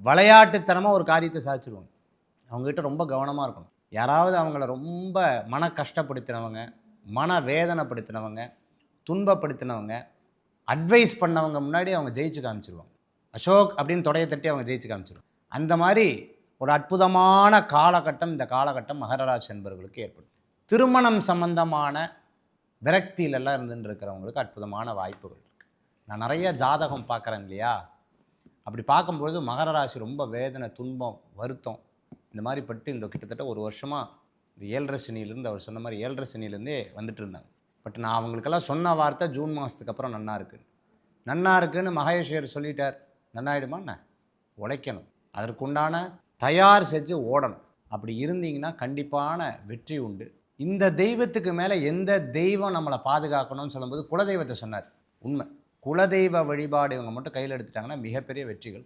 விளையாட்டுத்தனமாக ஒரு காரியத்தை சாதிச்சிருவாங்க. அவங்ககிட்ட ரொம்ப கவனமாக இருக்கணும். யாராவது அவங்கள ரொம்ப மன கஷ்டப்படுத்தினவங்க, மன வேதனைப்படுத்தினவங்க, துன்பப்படுத்தினவங்க, அட்வைஸ் பண்ணவங்க முன்னாடி அவங்க ஜெயிச்சு காமிச்சிருவாங்க. அசோக் அப்படின்னு தொடைய தட்டி அவங்க ஜெயிச்சு காமிச்சிருவாங்க. அந்த மாதிரி ஒரு அற்புதமான காலகட்டம் இந்த காலகட்டம் மகர ராசி என்பவர்களுக்கு ஏற்படும். திருமணம் சம்பந்தமான விரக்தியிலெல்லாம் இருந்துட்டு இருக்கிறவங்களுக்கு அற்புதமான வாய்ப்புகள் இருக்குது. நான் நிறைய ஜாதகம் பார்க்குறேன் இல்லையா, அப்படி பார்க்கும்பொழுது மகர ராசி ரொம்ப வேதனை, துன்பம், வருத்தம் இந்த மாதிரி பட்டு இந்த கிட்டத்தட்ட ஒரு வருஷமாக இந்த 7.5 சனியிலேருந்து அவர் சொன்ன மாதிரி 7.5 சனியிலேருந்தே வந்துட்டு இருந்தாங்க. பட் நான் அவங்களுக்கெல்லாம் சொன்ன வார்த்தை ஜூன் மாதத்துக்கு அப்புறம் நன்னா இருக்குது, நன்னா இருக்குன்னு மகேஸ்வர் சொல்லிட்டார். நன்னாயிடுமா என்ன? உழைக்கணும், அதற்குண்டான தயார் செஞ்சு ஓடணும். அப்படி இருந்தீங்கன்னா கண்டிப்பான வெற்றி உண்டு. இந்த தெய்வத்துக்கு மேலே எந்த தெய்வம் நம்மளை பாதுகாக்கணும்னு சொல்லும்போது குலதெய்வத்தை சொன்னார். உண்மை, குலதெய்வ வழிபாடு இவங்க மட்டும் கையில் எடுத்துட்டாங்கன்னா மிகப்பெரிய வெற்றிகள்.